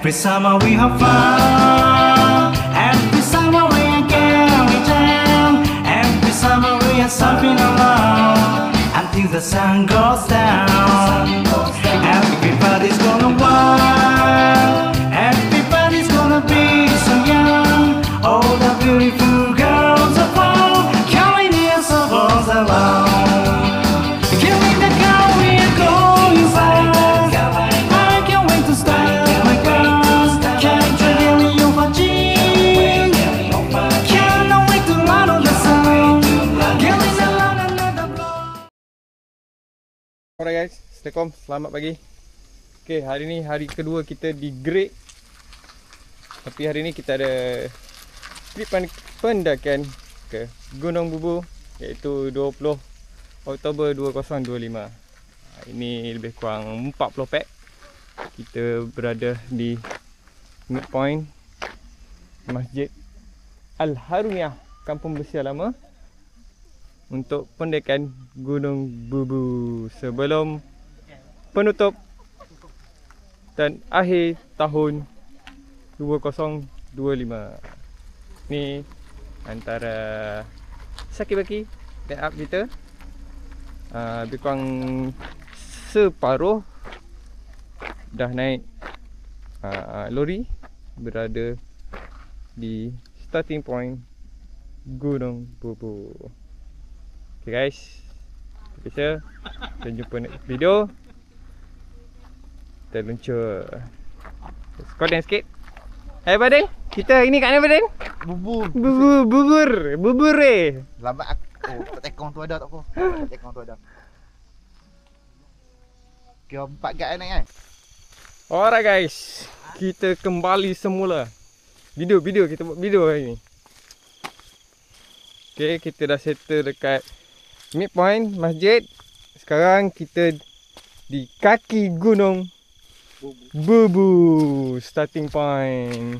Every summer we have fun. Every summer we are going down. Every summer we are surfing around until the sun goes down. Everybody's gonna wild. Everybody's gonna be so young. All the beautiful girls are found, carrying their souls along. Killing the girl, we are going fast. I can't wait to start my girls. Can't really overchange. Can't wait to run on the sun. Killing the love and the blood. Alright guys, Assalamualaikum, selamat pagi. Okay, hari ni hari kedua kita di Great. Tapi hari ni kita ada trip pendakian ke Gunung Bubu, iaitu 20 Oktober 2025. Ini lebih kurang 40 pack. Kita berada di midpoint Masjid Al-Harumiyah, Kampung Bersih Lama, untuk pendakian Gunung Bubu sebelum penutup dan akhir tahun 2025. Ni antara saki-baki line up kita. Lebih kurang separuh dah naik lori, berada di starting point Gunung Bubu. Okay guys, biasa kita jumpa next video. Kita luncur. Skor sikit. Hai Badan, kita ini kat mana Badan? Bubur Lambat aku. Oh, tak tekong tu ada tak apa. Tekong tu ada. Kira 4 guard naik kan? Alright guys, kita kembali semula. Video kita buat video hari ni. Okay, kita dah settle dekat midpoint masjid. Sekarang kita di kaki gunung Bubu, starting point.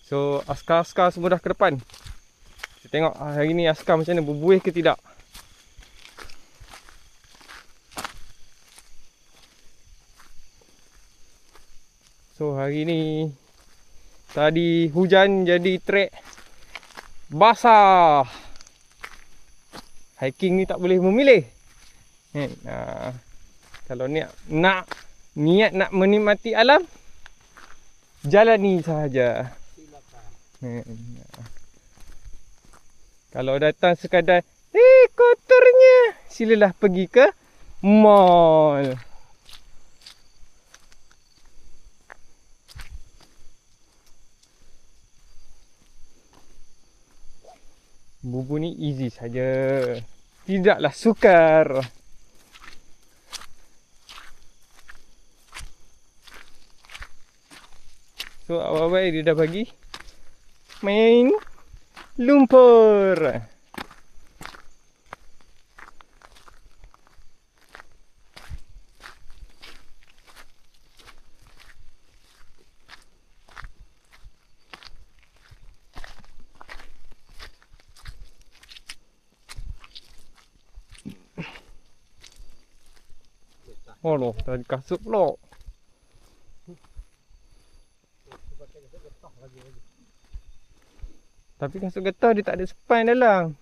So askar-askar semua dah ke depan. Kita tengok hari ni askar macam mana, berbuih ke tidak. So hari ni tadi hujan jadi trek basah. Hiking ni tak boleh memilih. Kalau niat nak menikmati alam, jalani sahaja. Kalau datang sekadar kotornya, silalah pergi ke mall. Bubu ni easy saja, tidaklah sukar. So awal-awal dia dah bagi main lumpur. Oh loh, tadi kasut pula. Tapi kasut getah dia tak ada span dalam.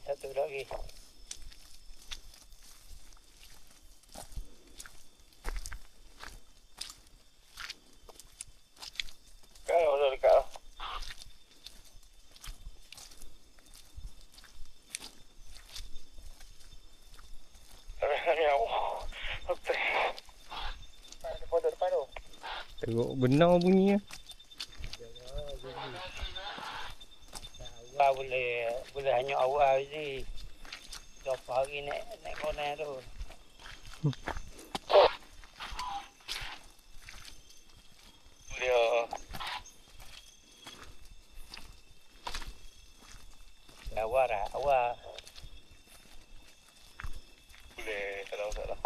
Satu lagi. Kalau dah dekat lah. Teruk benar bunyinya. Awal boleh hanya awal je. Berapa hari naik konek tu. Dia awal lah, awal. Boleh, tak ada masalah.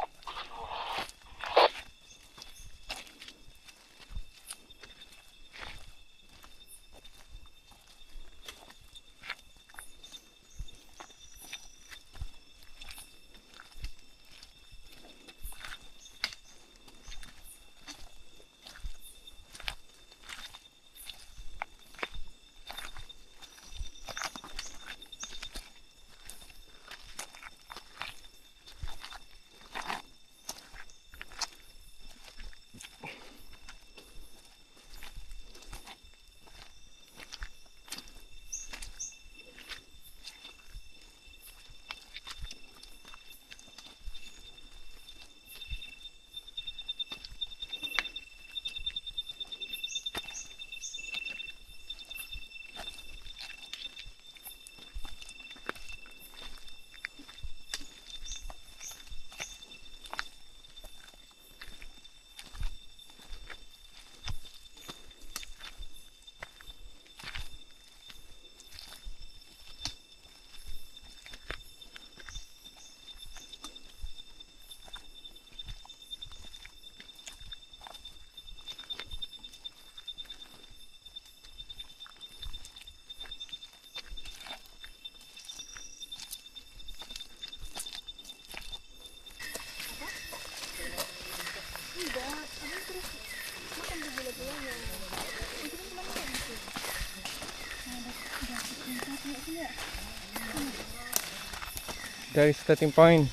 Dari starting point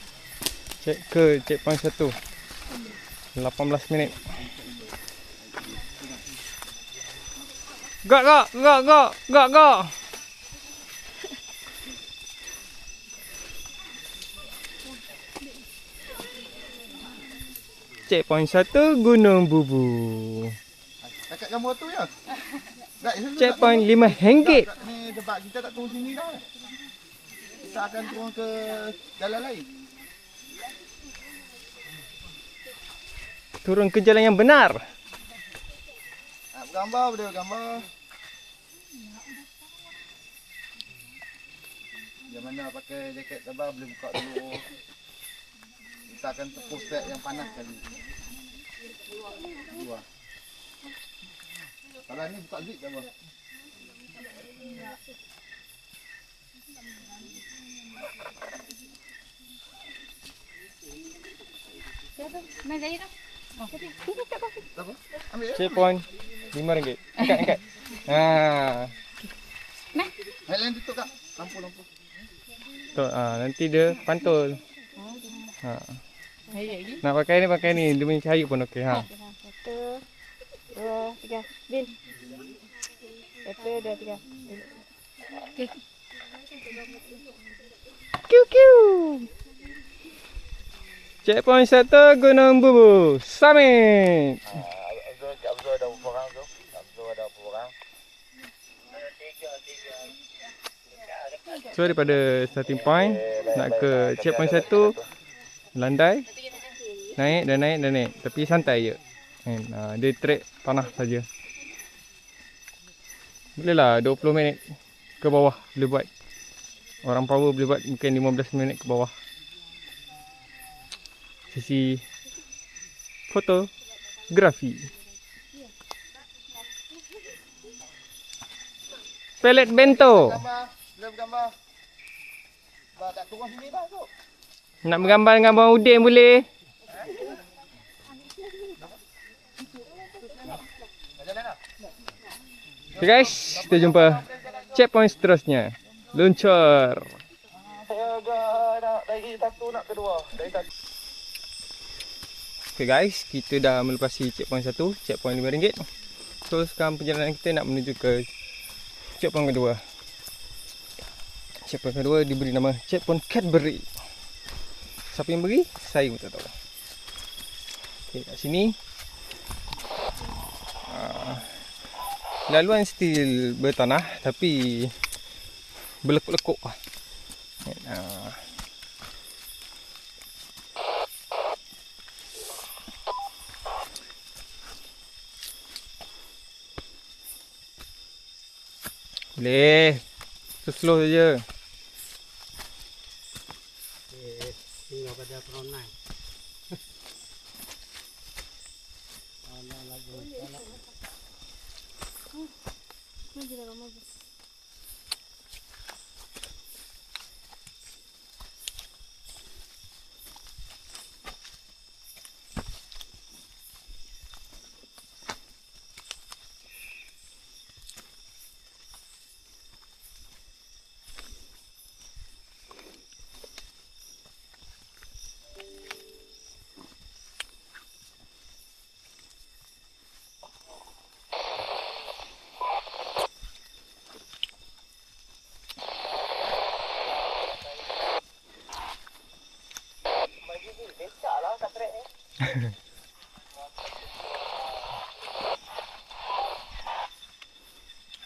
check ke checkpoint 1 18 minit. Gak. Checkpoint 1 Gunung Bubu. Dekat gambar tu ya. Checkpoint RM5. Ni sebab kita tak turun sini dah. Kita akan turun ke jalan lain. Turun ke jalan yang benar. Bergambar boleh bergambar. Yang mana pakai jaket tebal boleh buka dulu. Kita akan tepus set yang panas kali. Dua. Kalau ni buka zip ke apa? Main air dah. Apa? Ambil ya? Checkpoint RM5. Angkat. Headline tutup kak. Lampu. Tu, nanti dia pantul. Nak pakai ni. Dia punya cahaya pun okey. 1, 2, 3. Bin. 1, 2, 3. Okey. Kiu. Checkpoint 1 Gunung Bubu Summit. Abzul ada berapa orang tu? So daripada starting point nak ke checkpoint 1 landai, naik. Tapi santai je. Dia trek tanah saja. Boleh lah 20 minit ke bawah boleh buat. Orang power boleh buat mungkin 15 minit ke bawah. Sesi fotografi. Pelet bento. Boleh bergambar. Sebab tak turun sini dah tu. Nak bergambar dengan Abang Udin boleh. Okay guys, kita jumpa checkpoint seterusnya. Luncur. Saya nak dari satu nak kedua. Dari satu. Okay guys, kita dah melepasi checkpoint 1, checkpoint RM5. So sekarang perjalanan kita nak menuju ke checkpoint kedua. Checkpoint kedua diberi nama checkpoint Cadbury. Siapa yang beri? Saya pun tak tahu. Okay, kat sini laluan still bertanah tapi berlekuk-lekuk. Boleh. Slow saja. Tinggal pada peronai.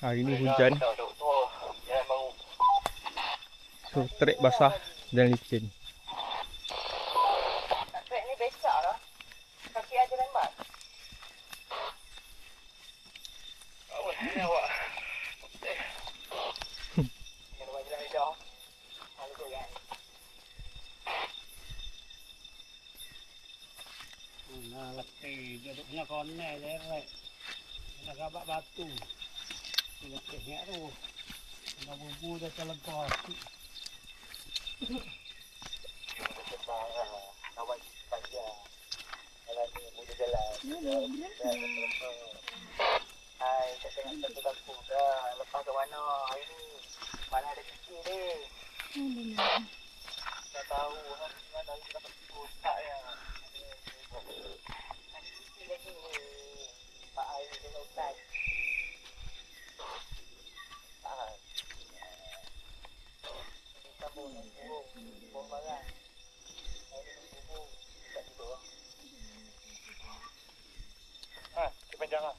Hari ni hujan. So trek basah dan licin. Trek ni becak lah. Kaki aja lembat. Awak ni awak. Yang luar jelas hijau. Lalu tu kan. Nah, letih. Dia duduk punya konek lerek. Nak gabak batu. Letihnya tu. Nak bumbu dah terlepas. Awak panjang. Kalau ni mudah jalan. Hai, saya tengok satu kampung dah. Lepas ke mana hari ni? Mana ada cuci ni? Tak tahu. Mana hari kita dapat pusat ya. Cuci lagi ni. Pak Air dengan hutan. Sambung burung barang. Hari ni burung tak tiba. Kepanjang lah.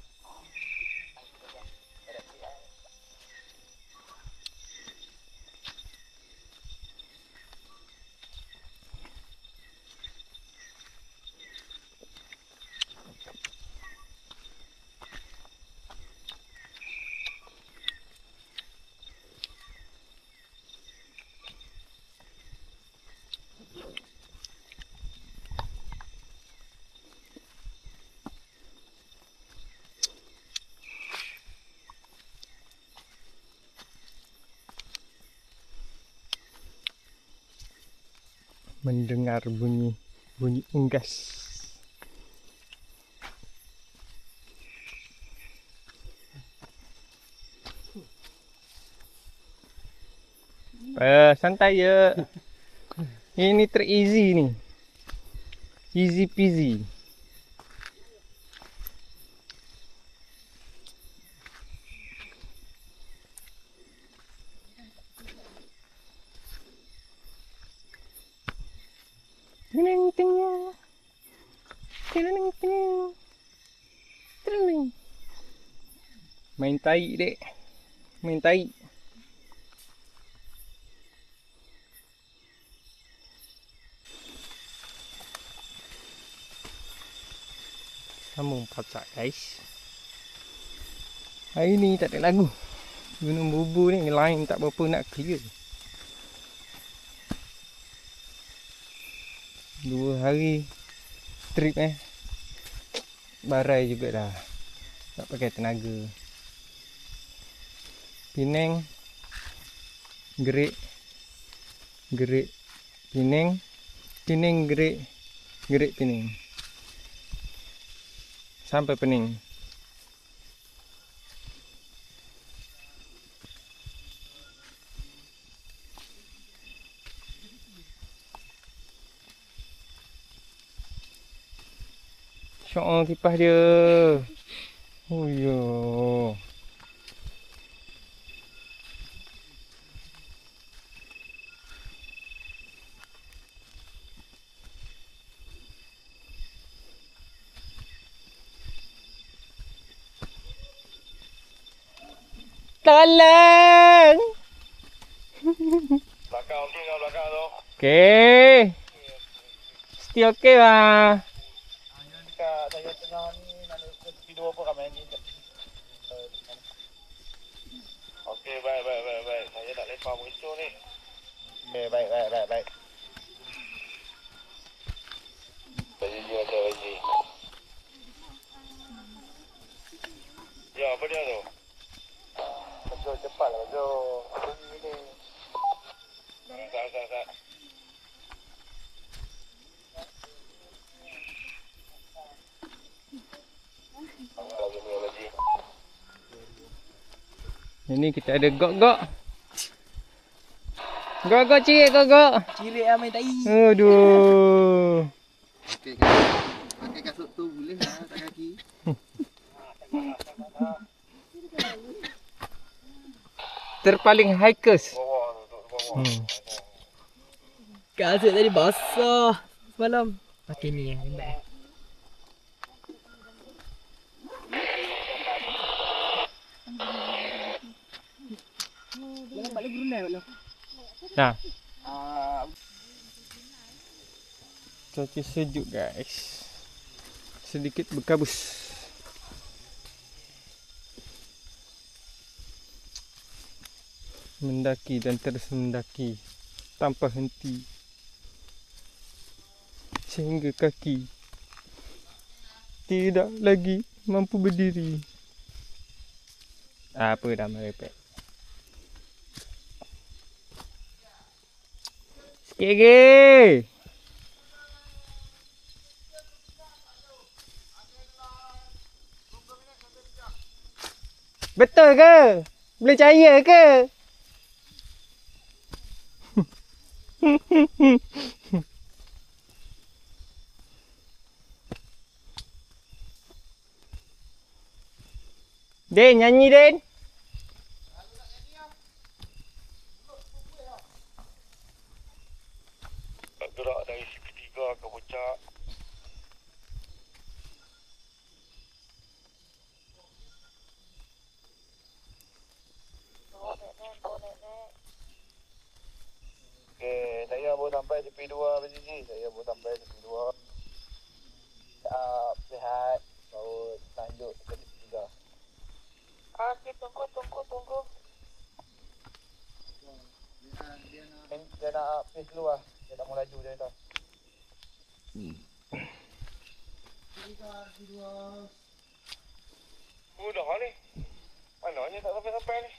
Mendengar bunyi unggas. Santai je. Ini trek easy ni. Easy peasy. Main taik dek. Main taik. Sambung pacak guys. Hari ni tak ada lagu. Gunung Bubu ni line tak berapa nak clear. 2 hari trip barai juga dah. Tak pakai tenaga. Penang, Gerik, Penang, Gerik, Penang. Sampai Pening. Syok kipas dia. Oh yo. Tolong. Belakang okey kau belakang tu. Okey. Mesti okey lah. Dekat saya tengah ni nak tidur apa ramai ni. Okey, baik. Saya nak lepas musuh ni. Okey, baik. Bagi dia ada lagi. Ya, apa dia tu? Betul cepat lah betul. Ini. Tak. Ini kita ada gok-gok. Gok-gok cirik, gok-gok. Cirik amai tai. Aduh. Pakai kasut tu boleh lah tak kaki. Terpaling hikers. Kasut tadi basah semalam. Pakai ni lembat. Jangan balik Brunei mana? Nah. Cuaca sejuk guys. Sedikit berkabus. Mendaki dan terus mendaki tanpa henti sehingga kaki tidak lagi mampu berdiri. Apa dah merepek. Sikit lagi. Betul ke? Boleh percaya ke? Den, nyanyi Den. Gerak dari segitiga ke puncak. Okey, saya baru sampai tepi 2 Biji. Saya baru sampai tepi 2. Sihat. Baru lanjut ke tepi 3. Okey, tunggu. Dia nak pace dulu lah. Dia tak mau laju dia tau. Mudah ni. Mananya tak sampai-sampai ni.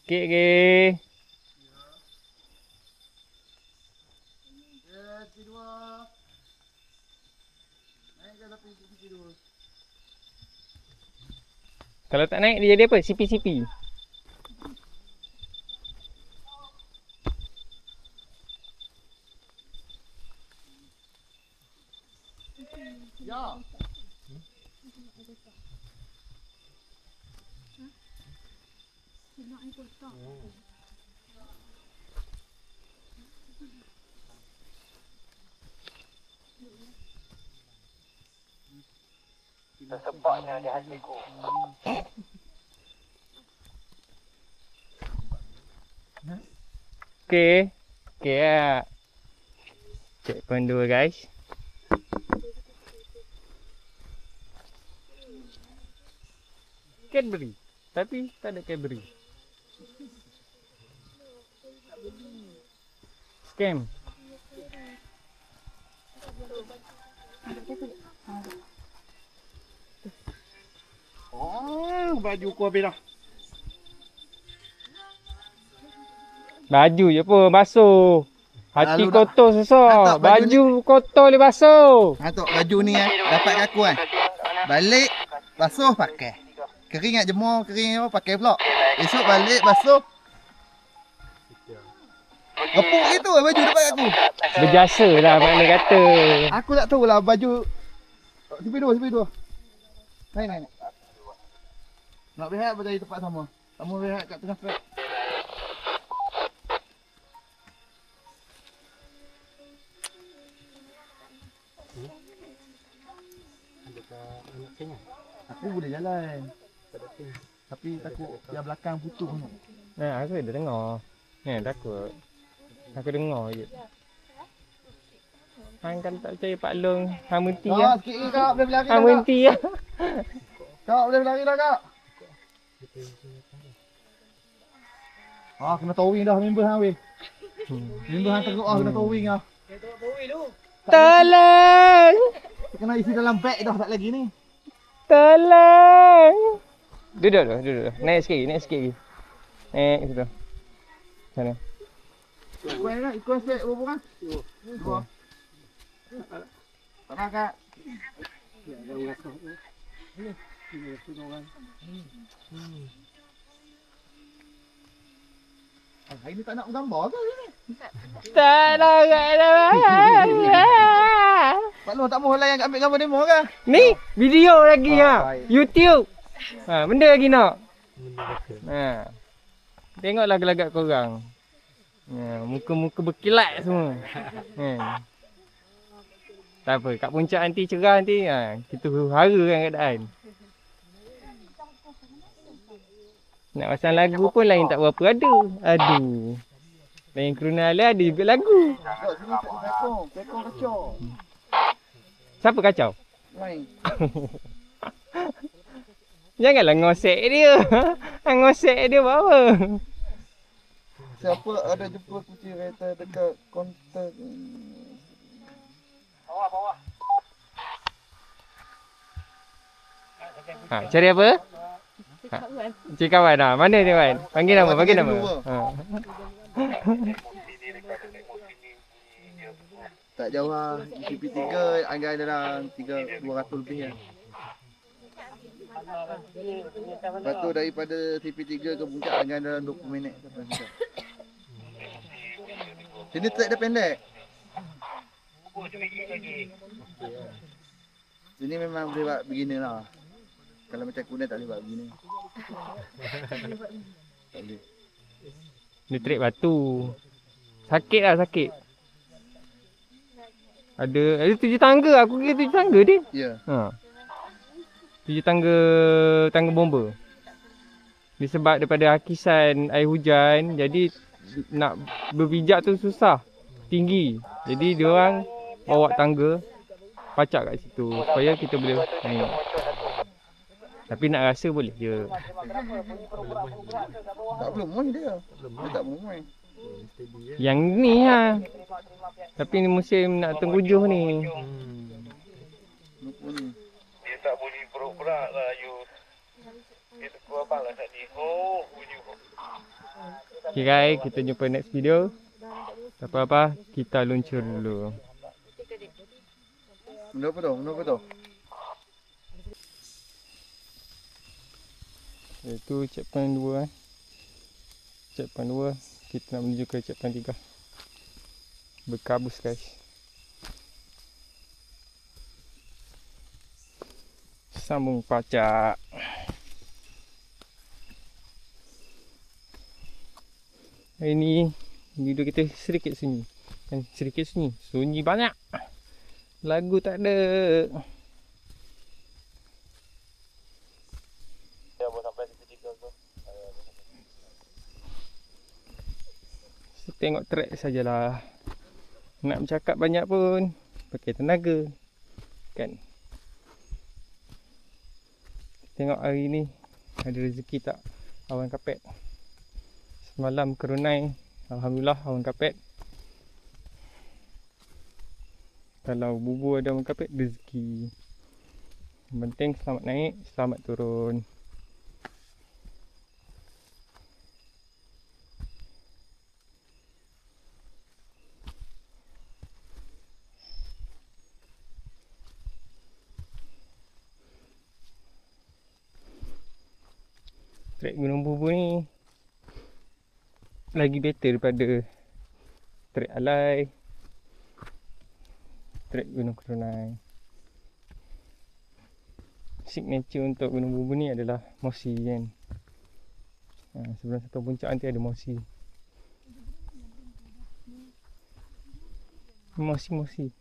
Sikit lagi. Kalau tak naik dia jadi apa? CP-CP. Ya. Sesebabnya di hatiku. Okey. Okey lah. Checkpoint 2 guys. Cadbury. Tapi tak ada Cadbury. Scam. Oh, baju ku habis dah. Baju je pun basuh. Hati Lalu kotor susah. Hantar baju Baju kotor boleh basuh. Ha tu baju ni dapat aku kan. Balik Basuh pakai. Kering nak jemur, kering apa pakai pula. Esok balik basuh. Repuk itu baju depan aku. Berjasa lah makna kata. Aku tak tahu lah baju. Sepi dua. Naik. Nak rehat berjaya tempat sama. Sama rehat kat tengah trek. Aku boleh jalan. Tapi takut yang belakang putus ni. Aku dah dengar. Takut. Aku dengar je. Hang kalau tak percaya Pak Long, hang berhenti lah. Sikit ni kak, boleh berlari dah Hang kak. berhenti lah. Kak boleh berlari dah kak. Kena towing dah member hang weh. Member hang teruk kena towing lah. Tolong! Kena isi dalam beg dah tak lagi ni. Tolong! Duduk. Naik sikit lagi. Naik situ. Sana. Ikut aspek berapa kan? Dua. Tak nak kak. Hari ni tak nak gambar ke hari ni? Tolong! Pak Long tak mahu layan ambil gambar demo ke? Ni video lagi YouTube. Benda lagi nak. Tengok lagu-lagu korang. Muka-muka berkilat semua. Tak apa, kat puncak nanti cerah nanti kita hara-hara keadaan. Nak pasang lagu pun lain tak berapa ada. Aduh. Lain keruna ada juga lagu. Kat sini tak pekong kacau. Siapa kacau? Main. Janganlah ngosek dia. Ngosek dia buat apa? Siapa ada jumpa kunci kereta dekat kaunter? Cari apa? Cari kawan dah. Mana dia kawan? Panggil nama. Tak jauh lah. TP3 anggaran dalam 200 lebih lah. Lepas tu daripada TP3 ke puncak anggaran dalam 20 minit. Sini trek dia pendek. Sini memang boleh buat beginner lah. Kalau macam kuda tak boleh buat beginner. Tak boleh. Ni trek batu. Sakit. Ada 7 tangga. Aku kira 7 tangga dia. Ya. 7 tangga bomba. Disebab daripada hakisan air hujan, jadi nak berpijak tu susah. Tinggi. Jadi diorang bawa tangga pacak kat situ supaya kita boleh naik. Tapi nak rasa boleh je. Tak belum main dia. Dia tak belum main. Yang ni Tapi ni musim nak tenggujuh ni. Lupa ni. Dia tak boleh berak-berak lah you. Dia tegur abang lah tadi. Bunyi. Okay guys, kita jumpa next video. Tak apa-apa, kita luncur dulu. Benda apa tu? Itu checkpoint 2 Checkpoint 2, kita nak menuju ke checkpoint 3. Berkabus guys. Sambung pacak. Hari ni video kita sedikit sunyi. Sunyi banyak. Lagu tak ada. Tengok trek sajalah. Nak bercakap banyak pun pakai tenaga. Kan? Tengok hari ni ada rezeki tak awan kapet. Semalam kerunai, alhamdulillah awan kapet. Kalau bubur ada awan kapet, rezeki. Yang penting selamat naik, selamat turun. Trek Gunung Bubu ni lagi better daripada trek Alai, trek Gunung Kerunai. Signature untuk Gunung Bubu ni adalah mosi kan. Sebelum satu puncak nanti ada mosi. Mosi.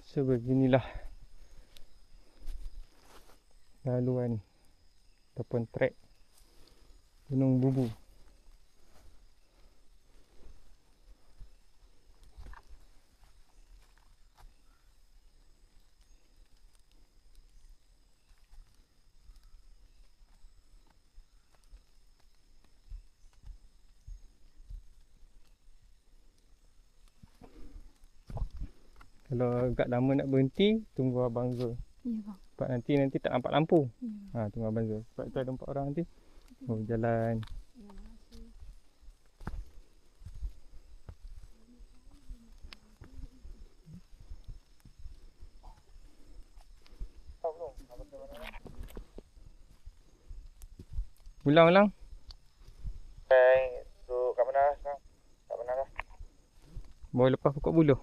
So beginilah laluan ataupun trek Gunung Bubu. Kalau agak lama nak berhenti, tunggu Abang Zul. Ya bang. Sebab nanti tak nampak lampu. Ya. Tunggu Abang Zul. Sebab tu ada 4 orang nanti. Oh, jalan. Ulang. Okay, tu kat mana sekarang? Kat mana dah? Baru lepas pokok buluh.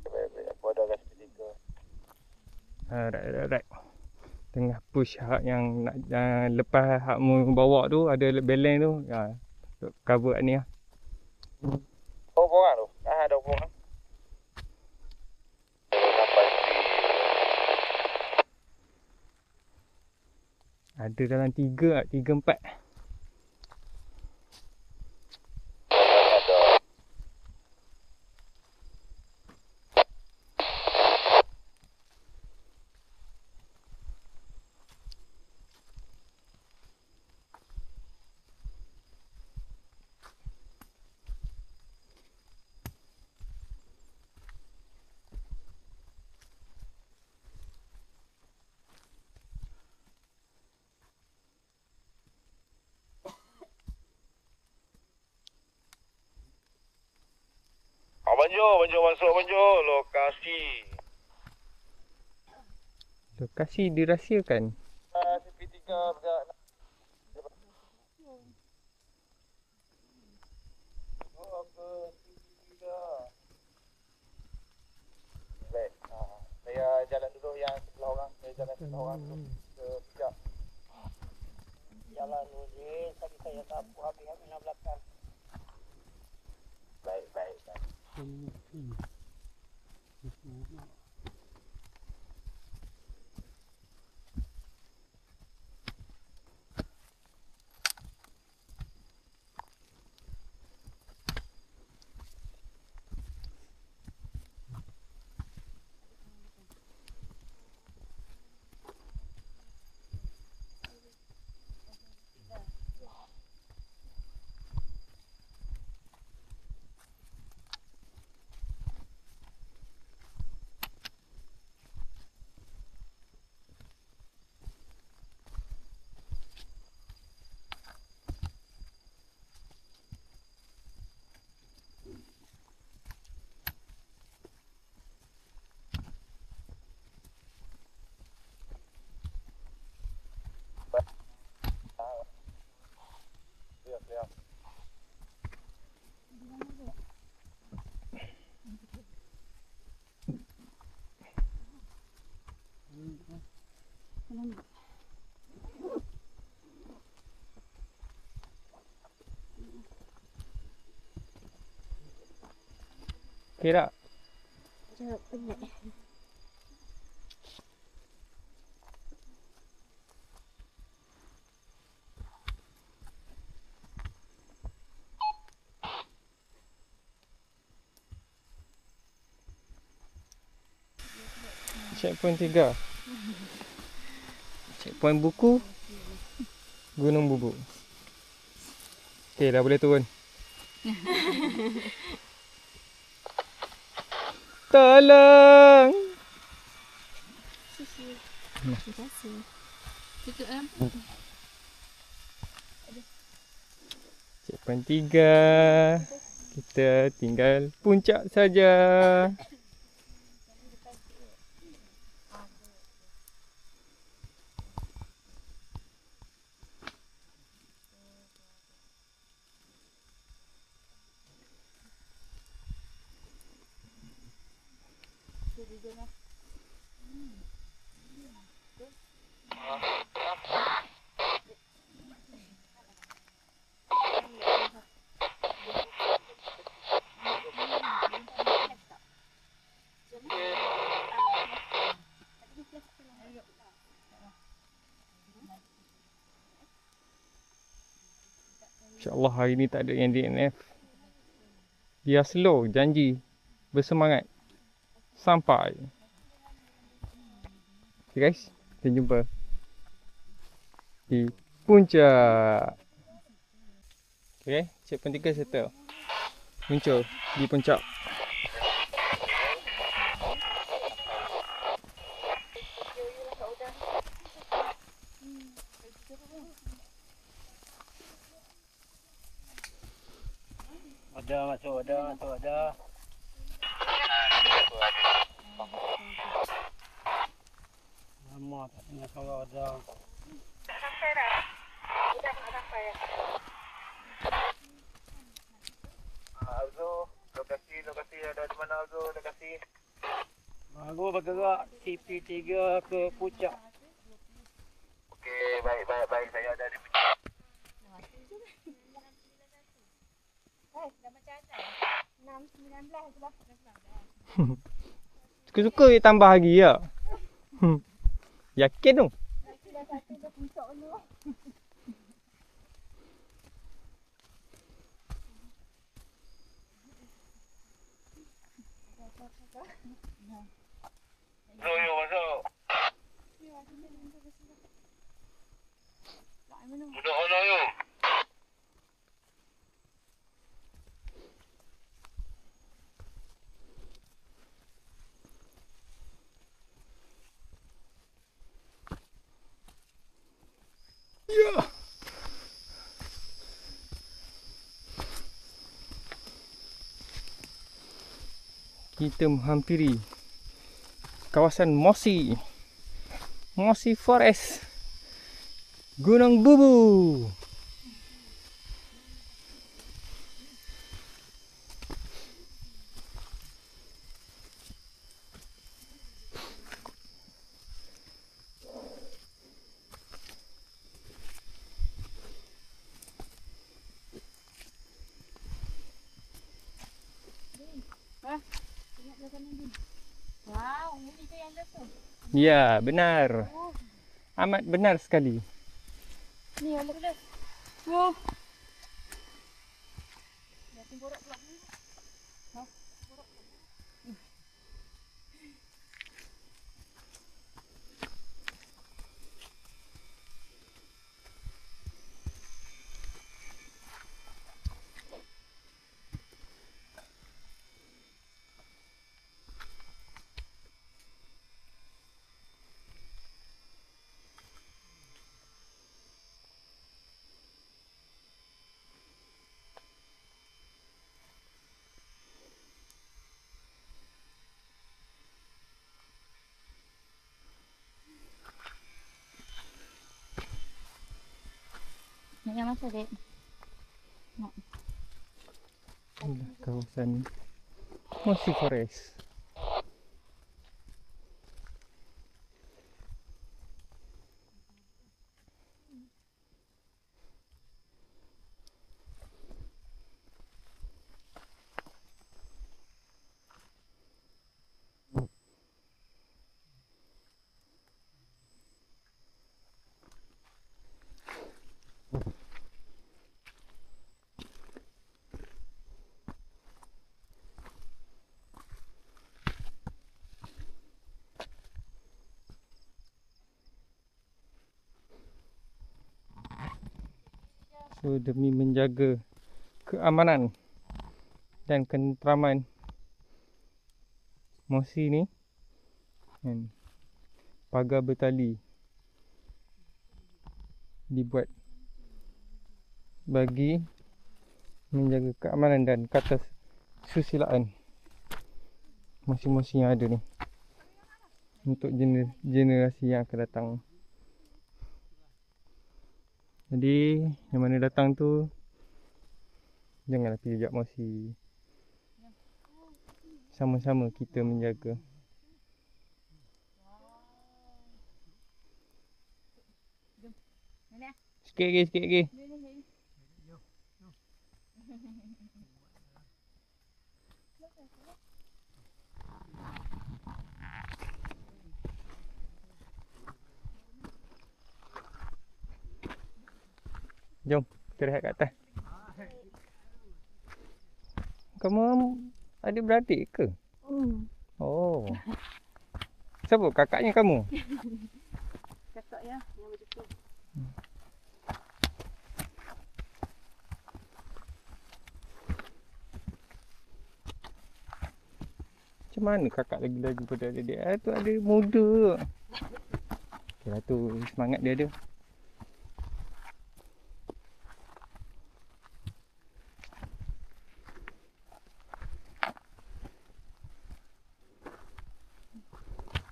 Baik-baik, aku ada gas ketiga. Right. Tengah push hak yang nak lepas hak mu bawa tu, ada balance tu. Cover kat ni lah. Berapa orang tu? Ada berapa orang? Ada dalam 3, 4. Banjur masuk banjur. Lokasi dirahsiakan. CP3 bergerak. Baik. Saya jalan dulu yang sebelah orang. Saya jalan sebelah orang tu. Ke pijak. Jalan Uji, tapi saya sapu habis-habis nak belakang. Baik. Siap. Okay tak? Jauh penat. Checkpoint 3. Checkpoint buku Gunung Bubu. Okay, dah boleh turun. Tolong. Terima kasih. Tutup lampu. Checkpoint 3. Kita tinggal puncak saja. InsyaAllah hari ni tak ada yang DNF. Dia slow, janji. Bersemangat. Sampai. Okay guys, kita jumpa di puncak. Okay, checkpoint 3 settle. Muncul di puncak. Ada. Lama tak dengar suara ada. Tak sampai dah. Dah tak sampai. Abzu, lokasi ada di mana Abzu? Lokasi. Baru bergerak CP3 ke puncak. Okey, baik. Saya ada di puncak. Dah macam ada 6, 19 tu lah. Suka-suka dia tambah lagi ya. Yakin tu? Dah satu dah puncak dulu. Masuk. Duduk mana you? Kita menghampiri kawasan Mossy Forest, Gunung Bubu. Wow, ini ke yang dah tu? Ya, benar. Amat benar sekali. Ni yang dah. Wow. Dah tenggorak pula. Nak yang mana dek? Inilah kawasan Mossy Forest. So demi menjaga keamanan dan ketenteraman Mossy ni, kan, pagar bertali dibuat bagi menjaga keamanan dan kesusilaan masing-masing yang ada ni untuk generasi yang akan datang. Jadi yang mana datang tu janganlah pijak mosi. Sama-sama kita menjaga. Sikit lagi, sikit lagi. Jom, kita rehat kat atas. Kamu adik-beradik ke? Oh. Siapa kakaknya kamu? Kakak ya, yang betul. Macam mana kakak lagi-lagi pada adik-adik? Tu ada muda. Okay lah tu, semangat dia ada.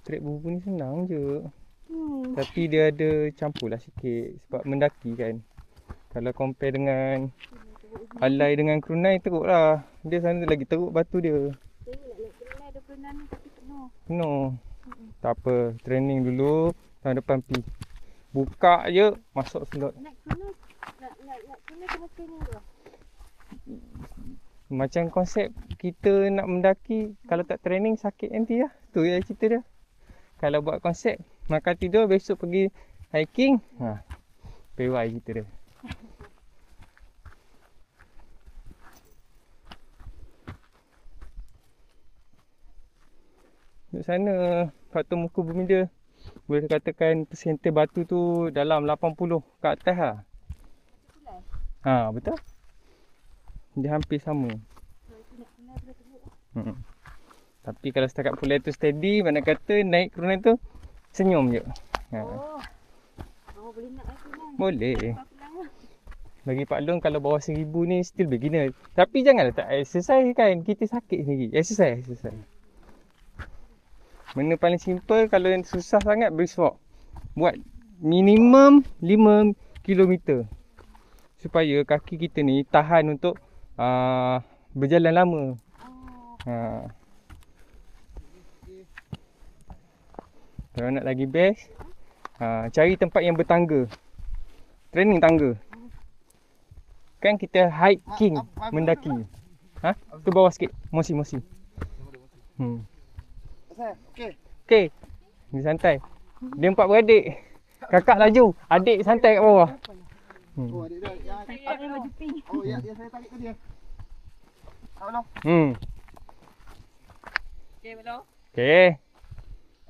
Trek bubu ni senang je. Tapi dia ada campur lah sikit sebab mendaki kan. Kalau compare dengan Alai dengan Krunei teruk lah. Dia sana lagi teruk batu dia. Saya nak naik Krunei 26 ni tapi penuh. Penuh. Tak apa, training dulu. Tahun depan pi. Buka je, masuk slot. Naik Krunei, nak Krunei kena training tu. Macam konsep kita nak mendaki, kalau tak training sakit nanti lah. Tu je cerita dia. Kalau buat konsep, makan tidur, besok pergi hiking. Pewai cerita dia. Di sana, faktor muka bumi dia boleh dikatakan persentase batu tu dalam 80 ke atas lah. Betul. Dia hampir sama. Tapi kalau setakat pulai tu steady, mana kata naik Krunei tu senyum je. Boleh nak naik Krunei. Boleh. Bagi Pak Long kalau bawah 1000 ni still beginner. Tapi janganlah tak exercise kan. Kita sakit sendiri. Exercise. Benda paling simple kalau yang susah sangat brisk walk. Buat minimum 5 km. Supaya kaki kita ni tahan untuk berjalan lama. Kalau nak lagi best, cari tempat yang bertangga. Training tangga. Kan kita hiking, mendaki. Tu bawah sikit. Mosi. Okey. Ni santai. Dia 4 beradik. Kakak laju, adik santai kat bawah. Oh, adik dia yang Ada baju pink. Oh, ya, dia saya tarik ke dia. Tolong. Okay, belum? Okey.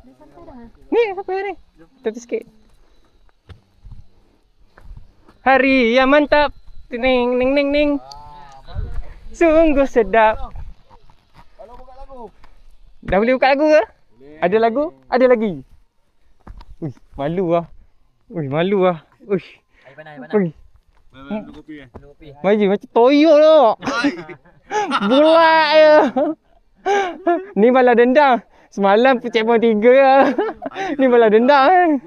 Dia santai dah. Ni apa ni? Tepi sikit. Hari yang mantap. Ning. Sungguh sedap. Kalau buka lagu. Dah boleh buka lagu ke? Ada lagu? Ada lagi. Malu lah. Air panas. Ui. Maju macam toyol tu. Bulat je. Ni balas dendam. Semalam checkpoint 3 lah. Ni balas dendam .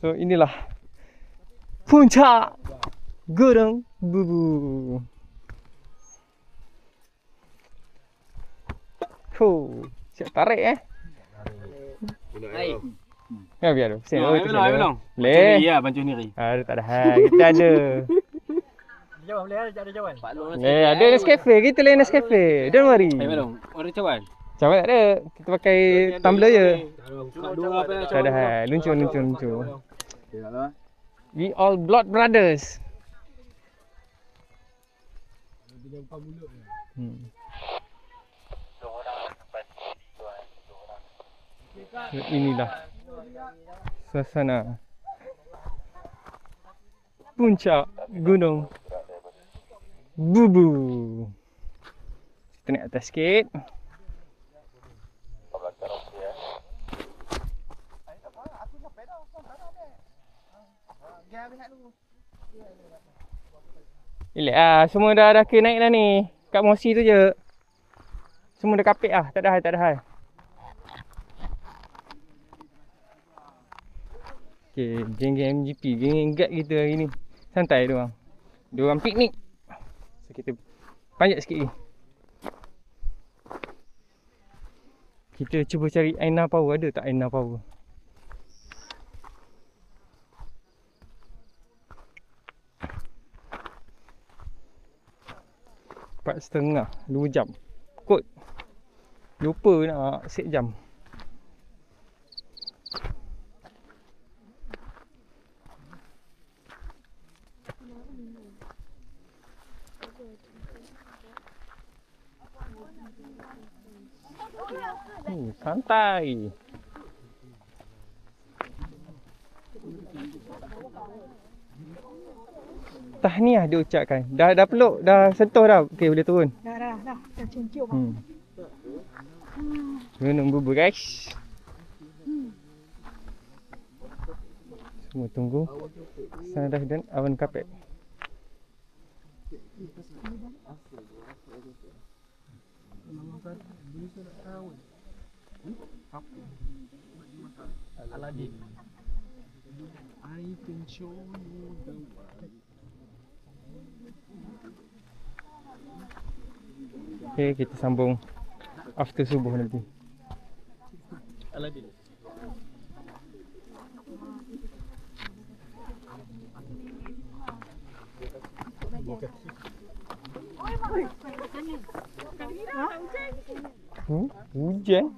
So inilah puncak Gunung Bubu. Siap tarik Air. Ya biar tu. Air belum. Boleh. Ya, bancuh ni. Ada tak ada hal. Kita ada. Jawab boleh ada jawab. Pak Long Ada Nescafe. Kita lain Nescafe. Don't worry. Air belum. Orang cawan. Cawan tak ada. Kita pakai tumbler je. Dua apa Tak ada hal. Luncur. We all blood brothers. So, inilah suasana puncak Gunung Bubu. Kita naik atas sikit. Relax lah. Semua dah ke naik dah ni. Kat Mosi tu je. Semua dah kapit lah. Tak ada hal, tak ada hal. Okay, geng-geng MGP. Geng-geng guard kita hari ni. Santai diorang. Diorang piknik. So kita panjat sikit lagi. Kita cuba cari Aina Power. Ada tak Aina Power? Empat setengah, 2 jam. Kot. Lupa nak set jam. Santai. Tahniah dia ucapkan. Dah peluk, dah sentuh dah. Okey, boleh turun. Dah. Dah cium-cium. Minum bubur guys. Semua tunggu. Sunrise dan awan kapet. Aladin. I can show you the way. Okay, kita sambung after subuh nanti. Aladin. Hujan?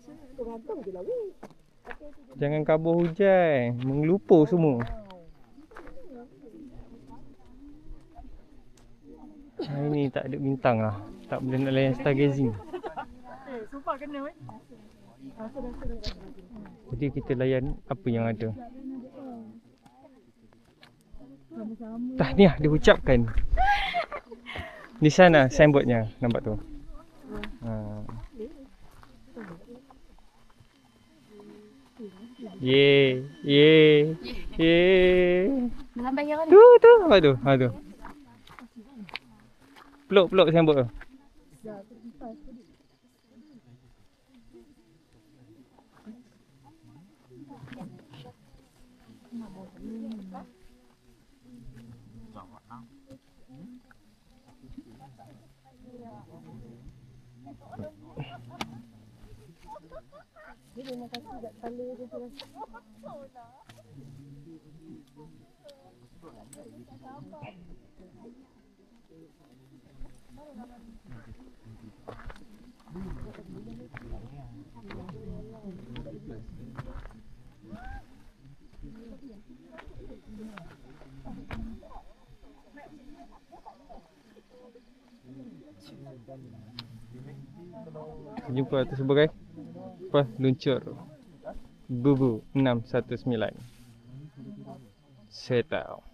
Jangan kabur hujan. Mengelupur semua. Hari ni tak ada bintang lah. Tak boleh nak layan stargazing. Sumpah kena weh. Jadi kita layan apa yang ada. Tahniah diucapkan. Di sana signboardnya. Nampak tu? Yeay. Dah sampai kira ni. Tu. Apa tu? Ha tu. Peluk signboard tu. Jumpa atas sebagai apa? Luncur Bubu 619 Setau.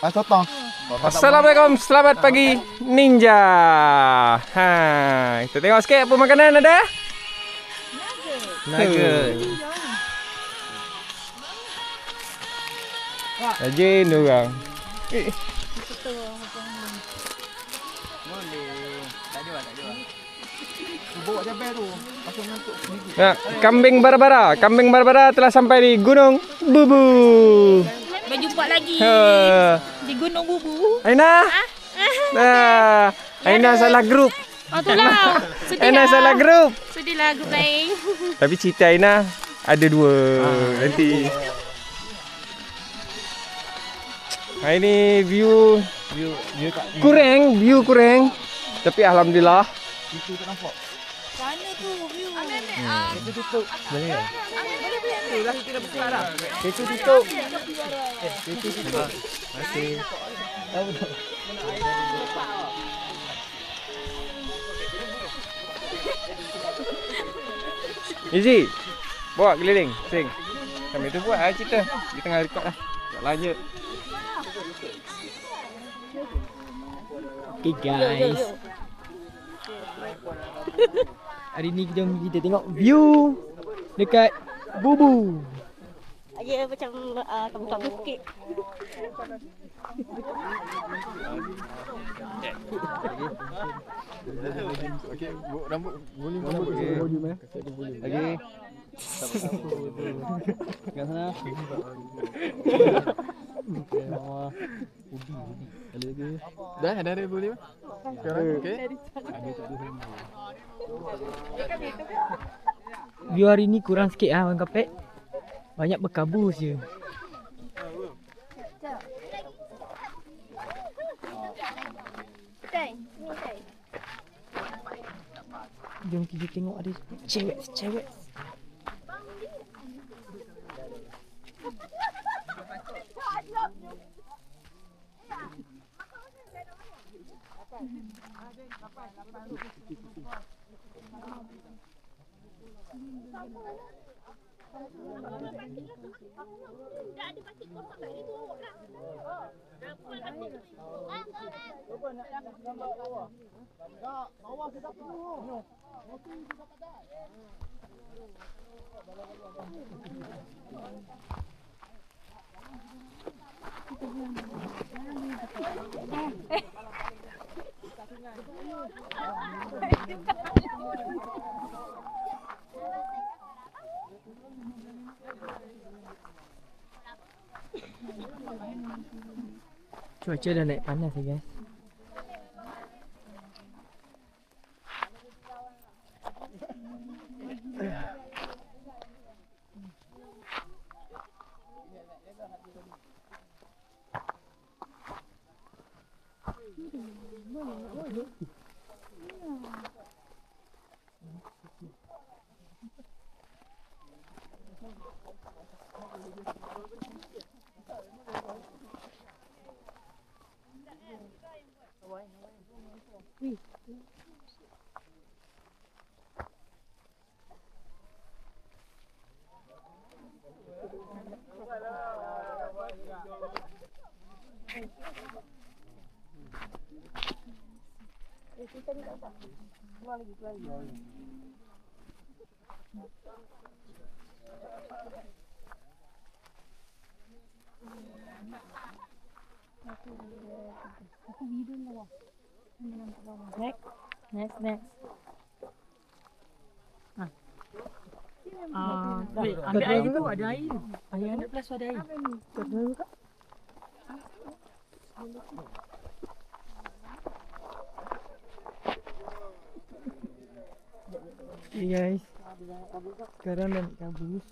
Sotong. Assalamualaikum, selamat pagi Ninja. Kita tengok sikit apa makanan ada. Nugget. Rajin orang. Bawa cabai tu. Pasal ngantuk sendiri. Nah, kambing barbara telah sampai di Gunung Bubu. Berjumpa lagi di Gunung Bubu. Aina. Aina salah grup. Oh tu lah. Aina salah grup. Sedihlah grup lain. Tapi cerita Aina ada dua nanti. Hari ni view kurang. Tapi alhamdulillah. Itu tak nampak. Mana tu view? Itu tutup. Boleh. Itulah kita dah besar dah. Itu tutup. Itu tutup. Masih. Easy. Bawa keliling, sing. Kami tu buat cerita. Kita tengah rekod dah. Tak lanjut. Okay guys. Hari ni kita tengok view dekat Bubu. Ya macam tempat bukit. Okey, rambut volume volume eh. Okey. Kat sana. Dah ada volume. Sekarang okey. View hari ni kurang sikit ah Abang Kapek. Banyak berkabus je. Jom kita tengok ada cewek. Cuaca dah naik panas ya guys. Next. Ambil air tu, ada air. Air anak plus ada air. Okay guys, sekarang dah nak kabus.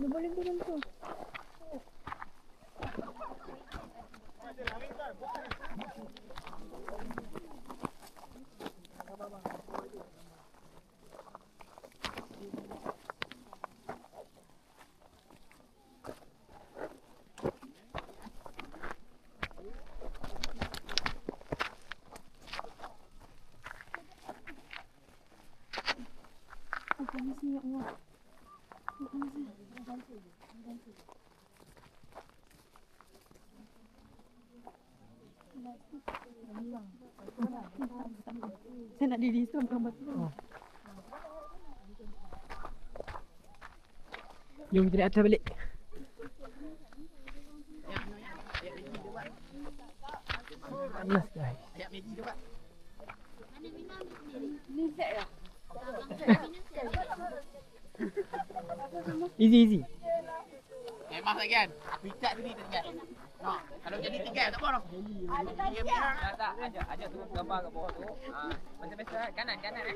Boleh turun tu. Ya Allah. Saya nak diri tu gambar tu. Jom kita naik atas balik. Panas guys. Ni set dah. Easy. Mas lagi kan? Bicat tadi tak kan? Nak, kalau jadi tiket tak apa dah. Ada tadi ya. Tak, ajak turun gambar kat bawah tu. Macam biasa kanan kanan.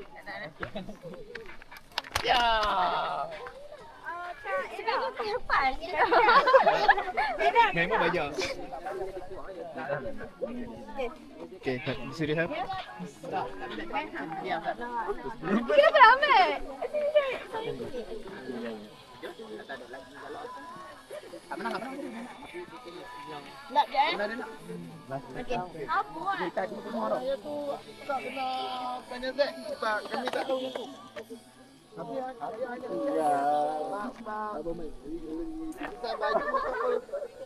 Ya. Seminggu lepas. Memang banyak. Okay, serius apa? Kenapa ambil? Nak je? Okey. Apa buat? Saya tu tak kena tanya Zack sebab kami tak tahu yang tu. Tapi ya, saya baju apa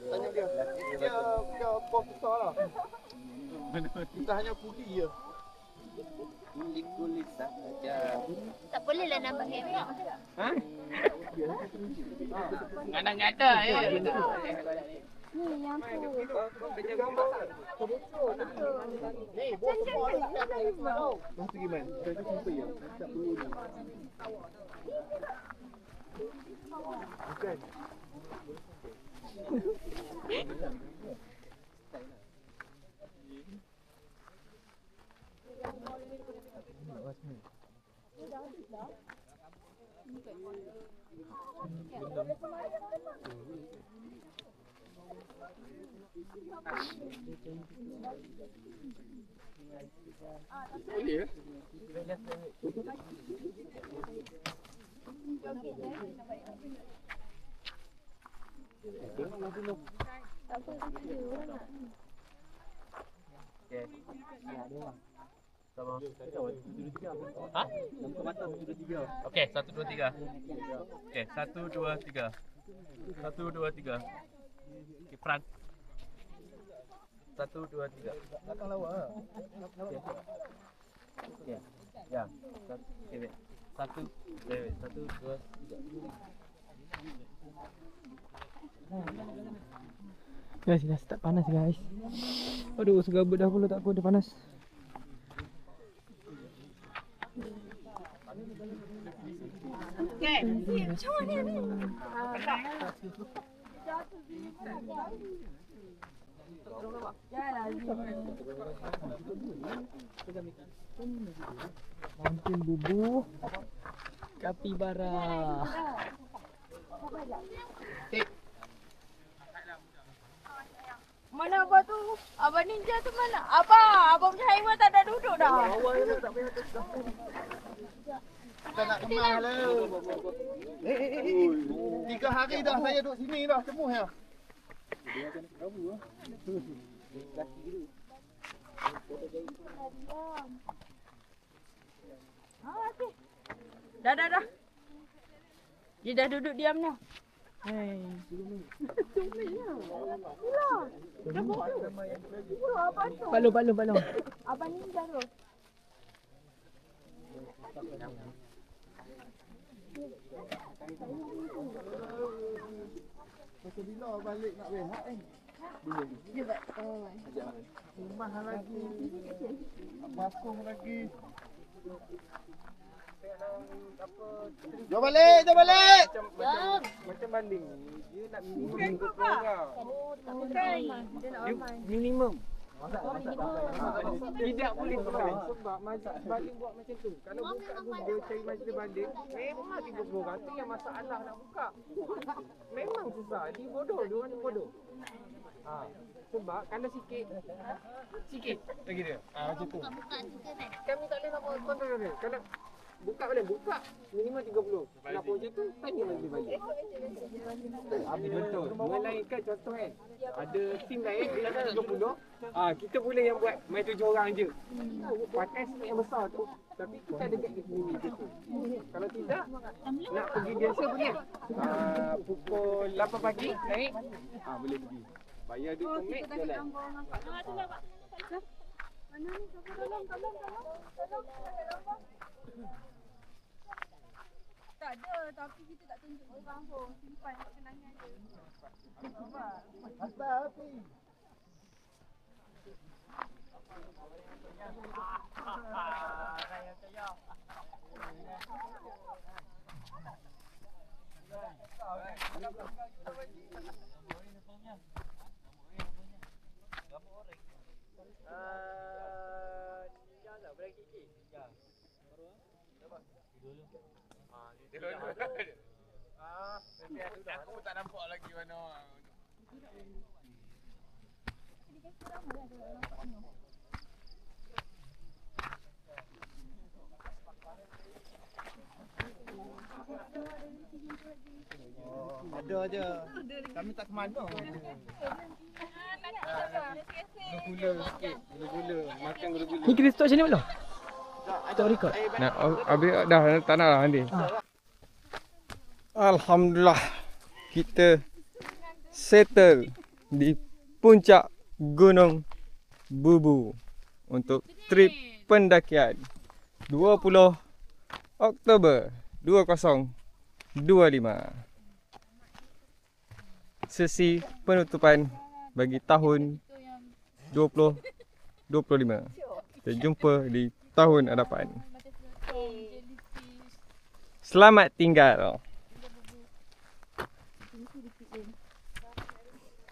tanya dia. Dia bos besar lah. Kita hanya pergi je. Kulit saja. Tak boleh lah nampak kamera. Kanan nyata ya. Ni yang tu. Ni bos semua dah tak tahu. Dah pergi man. Saya jumpa ya. Tak perlu ni. Bukan. Boleh ya? Okey, 1 2 3. Okey, 1 2 3. 1 2 3. Okey, front. 1 2 3. Belakang lawa. Okey. Ya. Okey, wait. 1 wait. 1 2 3. Guys, dah start panas guys. Aduh, segabut dah pula tak kuat dah panas. Kan? Macam mana ni? Mountain bubu kapibara. Mana abang tu? Abang ninja tu mana? Abang punya haiwan tak ada duduk dah. Kita nak kemas lah. 3 hari dah saya duduk sini dah. Cemuh ya. Okey. Dah. Dia dah duduk diam dah. Hei. Balong. Abang ninja tu. Pasal bila balik nak rehat ni? Dia buat Rumah lagi. Bakung lagi. Jom balik. Macam baling ni, dia nak Bukan kot pak. Bukan. Dia nak online. minimum. Tidak boleh kurang sebab baling buat macam tu. Kalau buka Google cari majlis baling, memang 30 orang tu yang masalah nak buka. Memang susah. Dia bodoh, dia orang bodoh. Sebab kalau sikit lagi dia. Macam tu. Kami tak boleh nak kontrol dia. Kalau buka boleh buka minimum 30. Kenapa macam tu? Tanya majlis baling. Habis betul. Melainkan contoh kan. Ada tim lain dia ada 30. Kita boleh yang buat main 7 orang je. Pakai semak yang besar tu. Tapi kita ada kat sini gitu. Kalau tidak nak pergi biasa boleh. Pukul 8 pagi naik. Boleh pergi. Bayar duit permit jalan. Mana ni? Tolong. Tak ada, tapi kita tak tunjuk orang pun. Simpan kenangan je. Asal api. Aku tak nampak lagi mana. Ada je. Kami tak ke mana. Gula-gula. Makan gula-gula. Ni kita stop macam ni belum? Stop record. Nak habis dah tak nak lah nanti. Alhamdulillah kita settle di puncak Gunung Bubu untuk trip pendakian 20 Oktober 2025. Sesi penutupan bagi tahun 2025. Kita jumpa di tahun hadapan. Selamat tinggal.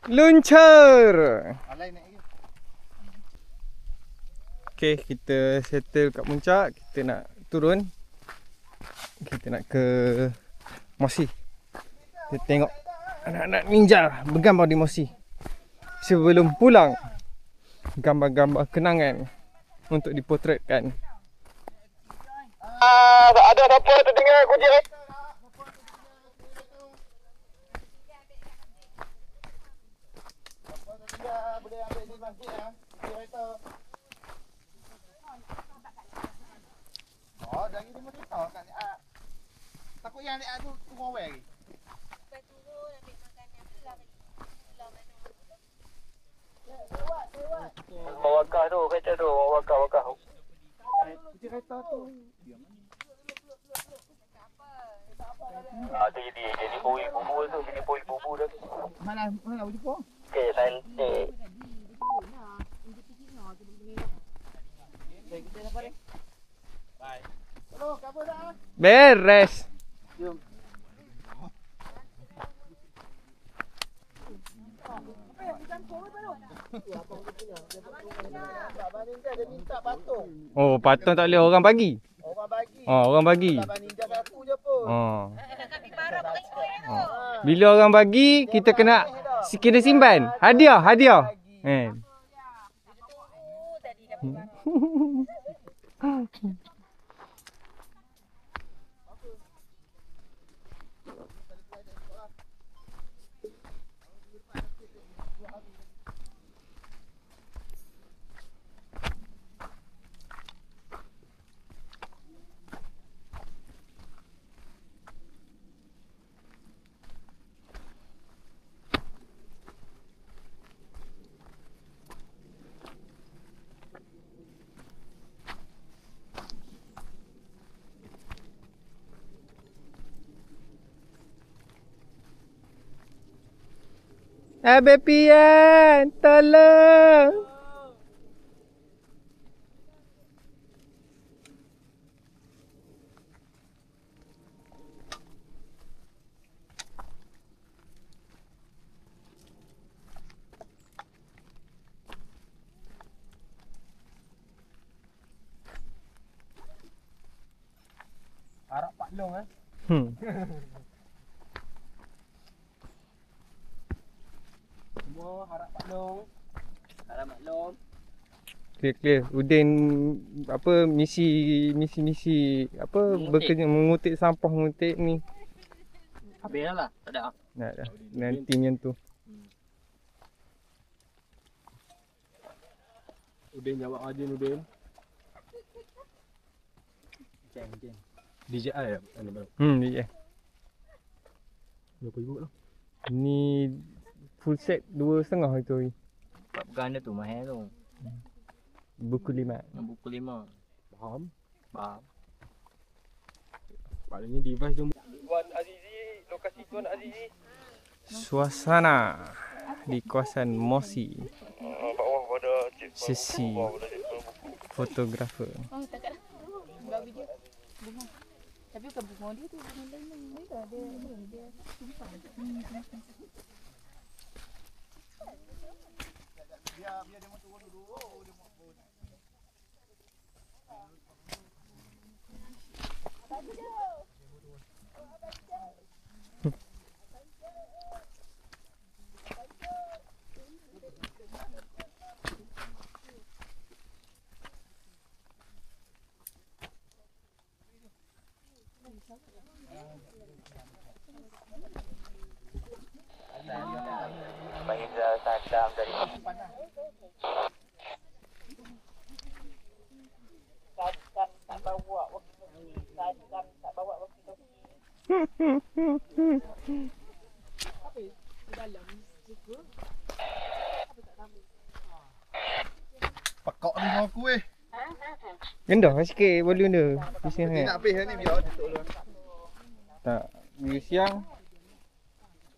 Luncur. Alai naik lagi. Okey, kita settle kat puncak. Kita nak turun. Kita nak ke Mosi. Kita tengok anak-anak ninja bergambar di Mosi. Sebelum pulang, gambar-gambar kenangan untuk dipotretkan. Ada apa terdengar kunci kereta? Boleh ambil di masjid ya. Kereta. Oh, dari ni mesti tahu kan. Takut yang dia tu turun awal lagi. Lepas turun ambil makanan pulang lagi. Wakah tu, kereta tu, wakah. Kunci kereta tu. Tu jadi poi bubu tu, jadi poi bubu tu. Mana nak jumpa? Okey, santai. Hello, kabar dah? Beres. Abang Ninja dia minta patung. Oh, patung tak boleh orang bagi. Orang bagi. Oh, orang bagi. Abang Ninja satu je pun. Oh. Kapibara pakai ikut. Bila orang bagi, kita kena simpan. Hadiah. Tadi dah Abang Pian, tolong. Harap Pak Long Semua harap Pak Long. Harap Pak Long. Clear. Udin apa misi apa bekerja mengutip sampah ni. Habis lah. Tak ada. Nak dah. Nanti yang tu. Udin jawab Adin Udin. Jeng. DJI ya? Mana bang? Ya. Berapa ribu lah? Ni full set 2.5 itu. Bukan ada tu, mahal tu. Buku 5. Buku 5. Faham? Faham. Maknanya device dia Tuan Azizi, lokasi Tuan Azizi. Suasana di kawasan Mosi. Sesi fotografer. Oh, tak ada. Buat video. Bunga. Tapi bukan bunga dia tu, bunga lain. Dia ada dia tumpang. Biar dia mau turun dulu. Dia mau Mahindra Sadam dari Sadam tak bawa walkie-talkie. Sadam tak bawa walkie-talkie. Pakak ni dengan aku Rendah sikit volume dia. Bising Ni sangat. nak habis ni biar tutup dulu. Tak. Minggu siang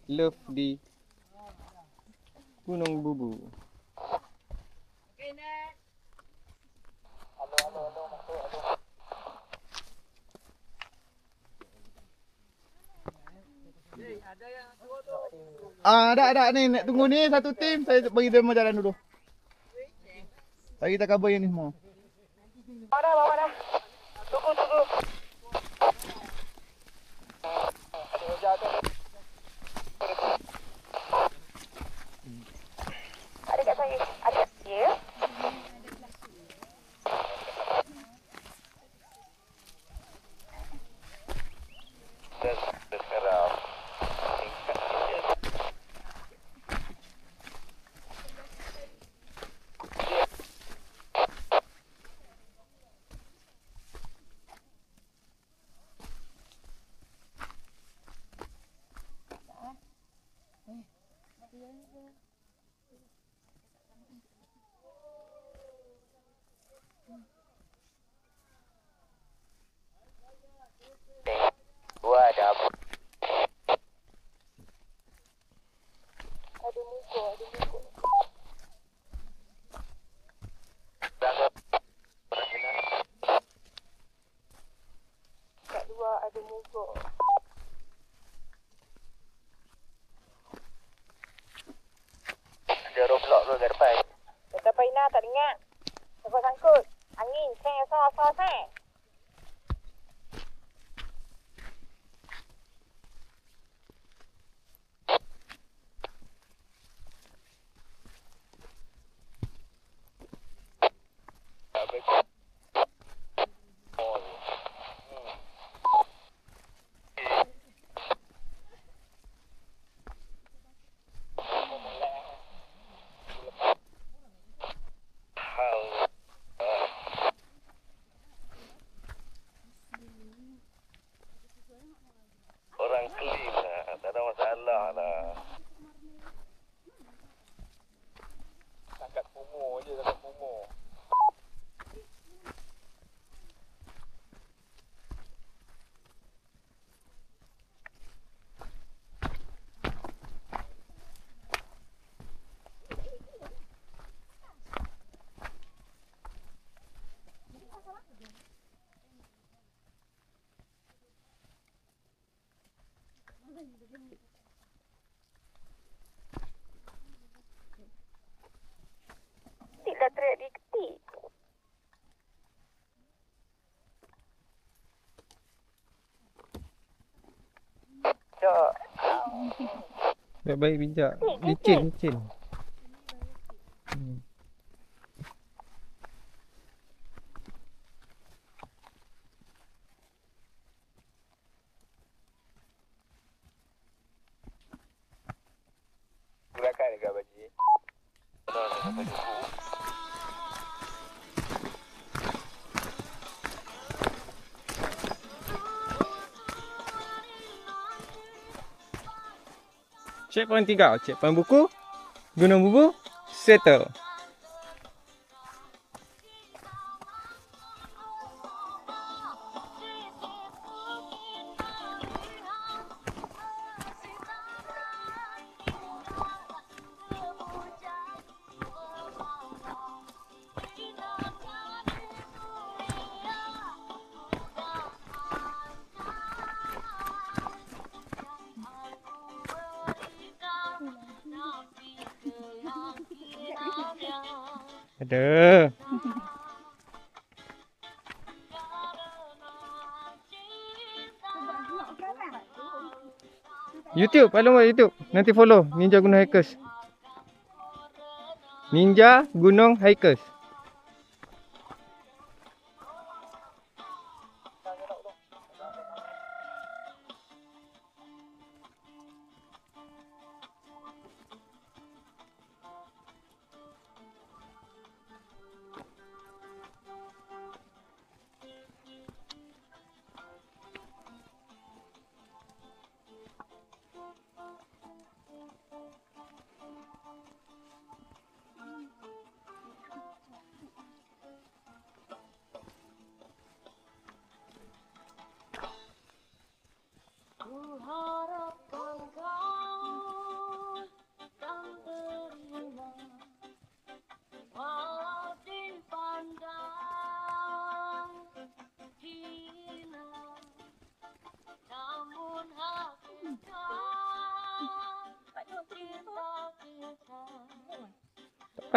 Love di Gunung Bubu. Ada ni nak tunggu ni satu tim, saya bagi dia jalan dulu. Bagi kita cover yang ni semua. Bawa dah. Tunggu. Ada kat saya. Ada kat saya. Sekarang. Wah, ada apa? Ada muka. Kat luar ada muka. Ada roblok tu kat depan. Dekat Paina tak dengar. Sangkut. Angin. Seng. Orang clean lah, tak ada masalah lah. Angkat kumur je, angkat kumur. Tidak teriak di ketik. Tak. Baik-baik bijak. Licin. Gerakan dekat baji. Checkpoint 3. Checkpoint buku. Gunung Bubu. Settle. Ada. YouTube, alamat YouTube. Nanti follow Ninja Gunung Hikers. Ninja Gunung Hikers.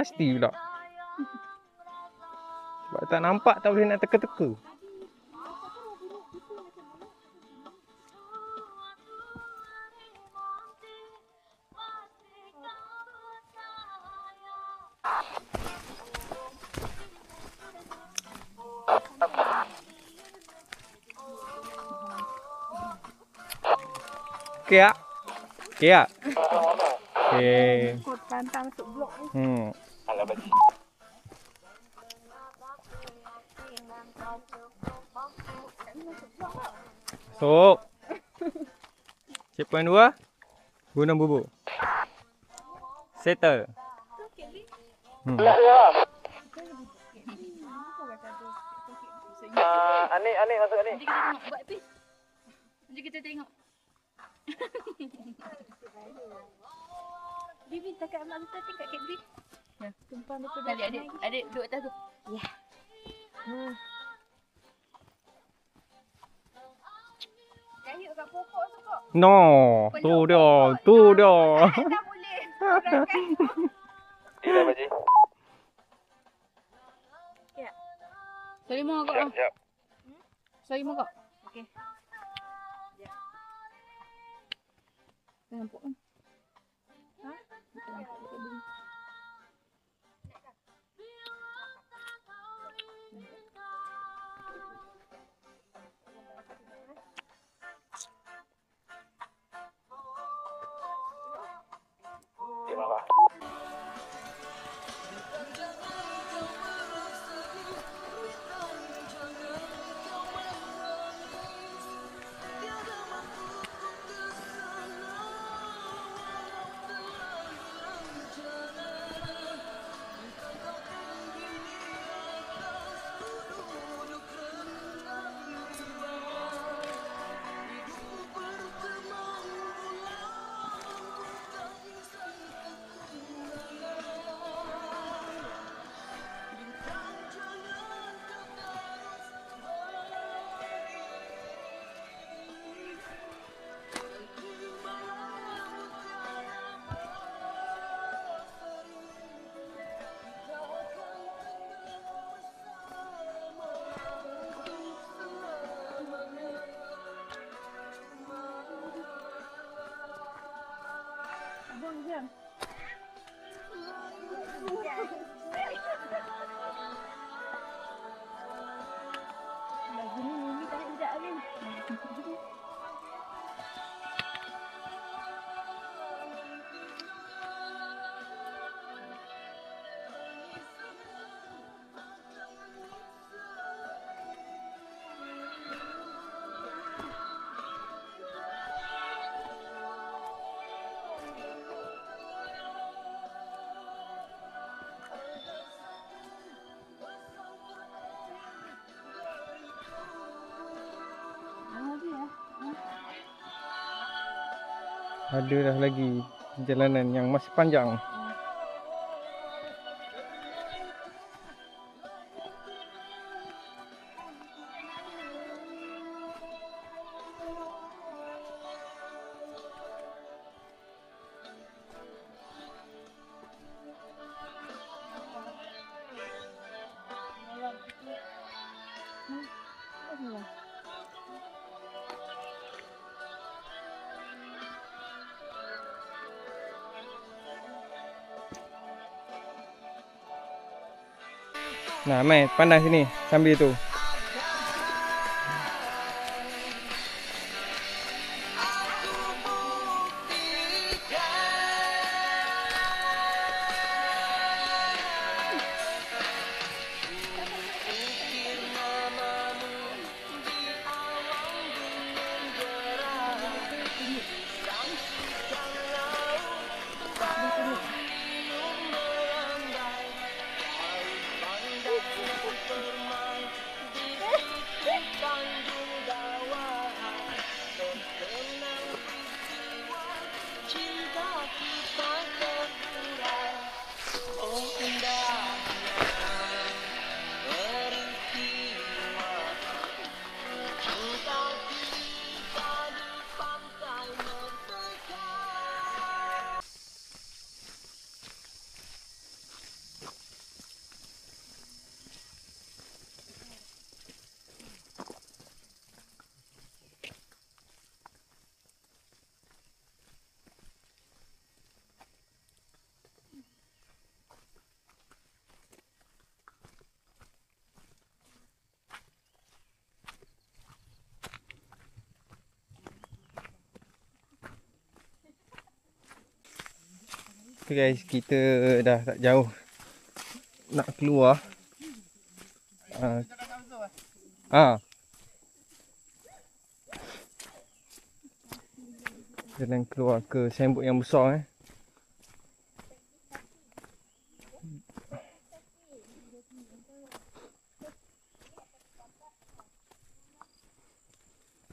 pasti pula. Sebab tak nampak tak boleh nak teka-teka. Okey tak? Okey tak? Okey. Kau pantang masuk blok ni. Masuk. Checkpoint 2. Gunung bubuk. Settle. Anik masuk Anik. Nanti kita tengok buat pi. Nanti kita tengok. Bibi tak kat mak kita tingkat kat Bibi. Ya, tumpang betul dah. Adik duduk atas tu. Ya. Kayu kat pokok tu kok. No, tu dia. Tu dia. Tak boleh. Kurangkan. Dah Pakcik. Sorry mau kok. Siap. Sorry mau kok. Okey. Nampak kan? Ha? Nampak dekat beli. Terima kasih. Abang jam. Lagi ni Mimi tak hidup kan. Ada dah lagi perjalanan yang masih panjang. Nah, mai pandang sini sambil tu. Okay guys, kita dah tak jauh nak keluar. Jalan keluar ke signboard yang besar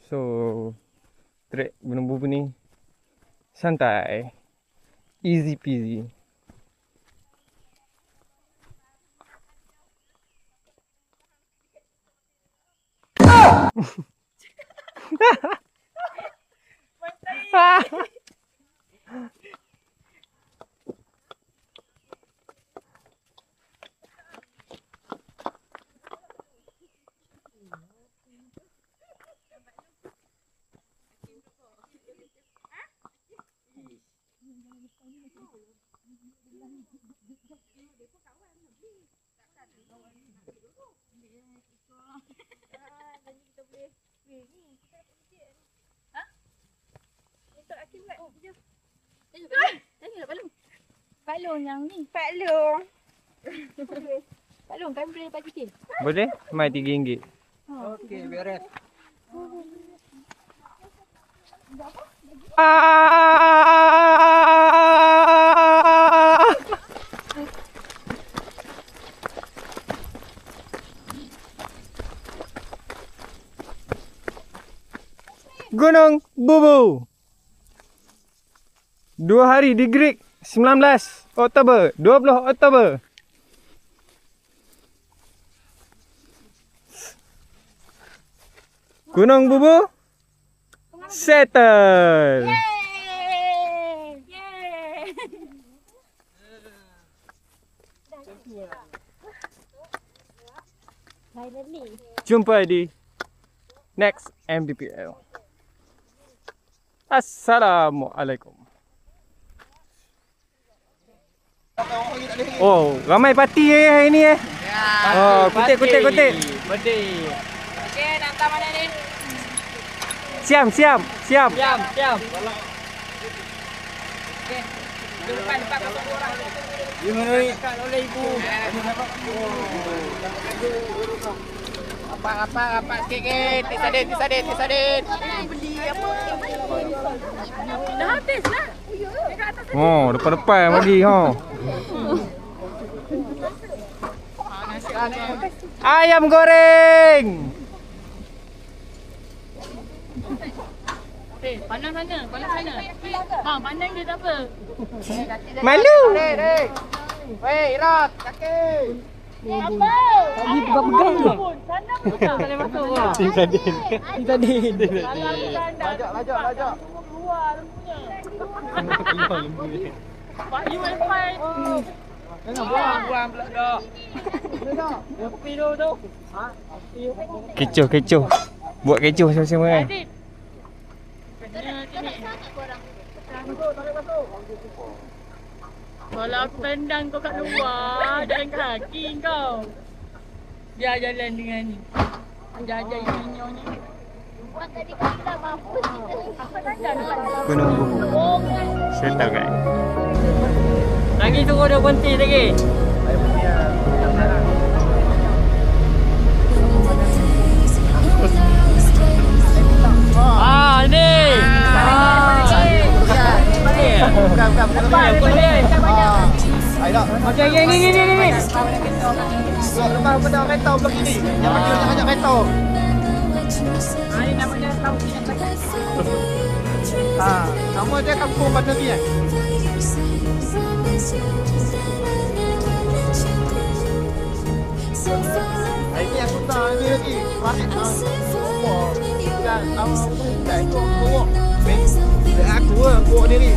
So trek Gunung Bubu ni santai, easy peasy. Paklong yang ni. Paklong. Paklong kan boleh dapat sikit. Boleh? Mai RM3. Okey, beres. Gunung Bubu. 2 hari di Greek, 19 Oktober, 20 Oktober. Gunung Bubu settle. Yeay! Yeay! Finally. Jumpa di next MBPL. Assalamualaikum. Oh, ramai parti hari ni Oh, kutip. Bedih. Okey, nak hantar mana ni? Siap. Siap. Okey. Depan kosong orang. Dimenerikan oleh ibu. Apa sikit. Tisadin. Beli apa? Dah habis lah. Dekat atas. Oh, depan bagi Ayam goreng. Pandang sana. Pandang dia tak apa. Malu. Weh, Irat, kaki. Apa? Tadi pegang-pegang je. Sana buka. Tak boleh masuk. Tisadin. Lajak. Keluar lembunya. Pak you wifi. Buang pula dah. Yang pido tu. Kecoh. Buat kecoh sama-sama kan. Adit. Kalau aku tendang kau kat luar, jalan kaki kau. Biar jalan dengan ni. Jajah nyonya. Buat tadi kau dah mampus. Apa tanda? Gunung Bubu. Settle guys. Lagi tunggu dia berhenti lagi. Ni. Bukan. Ni. Lepas benda kereta belah kiri. Jangan ajak kereta. Ini namanya tahu tidak. Nama dia kampung mana ni Ini aku tak ni lagi. Parit dan aku buat dia ni.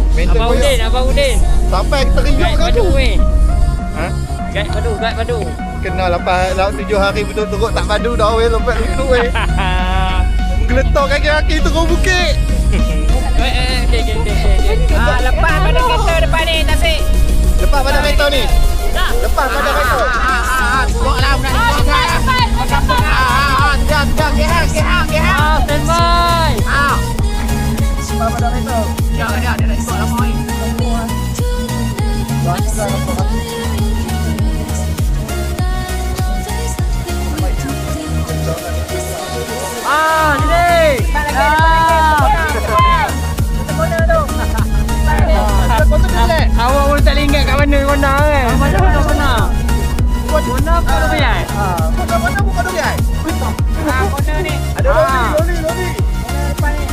Abang Udin. Sampai kita riuk Guide kan padu tu. weh. Ha? Guide padu. Kena lepas 7 hari betul-betul tak padu dah weh lompat dulu weh. Menggeletar kaki-kaki turun bukit. Okey. Lepas pada kereta depan ni Tasik. Lepas pada kereta ni. Lepas pada kereta. Buatlah budak ni. Jangan. Stand by. Lepas pada kereta. Dia nak ikut lama ni. kena kona kan. Mana kena? Kona apa tu ya? Mana bukan dulu ya? Kona ni. Ada lori. Depan ni.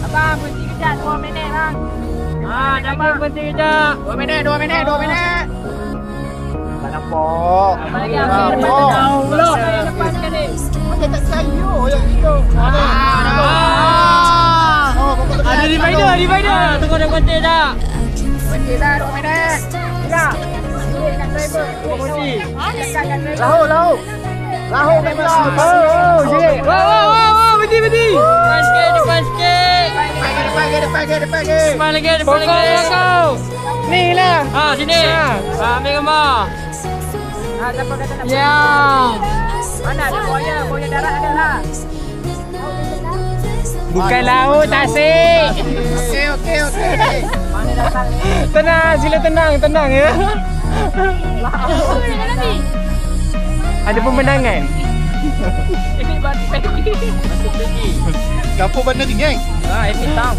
Abang, berhenti kejap 2 minit bang. Jangan berhenti kejap. 2 minit. Tak nampak. Bagi aku depan tahu pula. Depan sekali. Macam tak saya yang itu. Ada divider. Tunggu dah berhenti dah. Berhenti dah 2 minit. Tidak. Nak driver. Berhenti. Dekatkan driver. Lahu memang. Sikit. Wow, berhenti. Depan sikit. Depan lagi. Depan lagi. Ni lah. Sini. Ambil gambar. Siapa kata nak Ya. Mana ada buaya darat ada lah. Bukan laut, tasik. Okey. Mana datang ni? Tenang, sila tenang ya. Ada pemandangan. Ini batu pagi. Kapur bandar ni, geng. Epic town.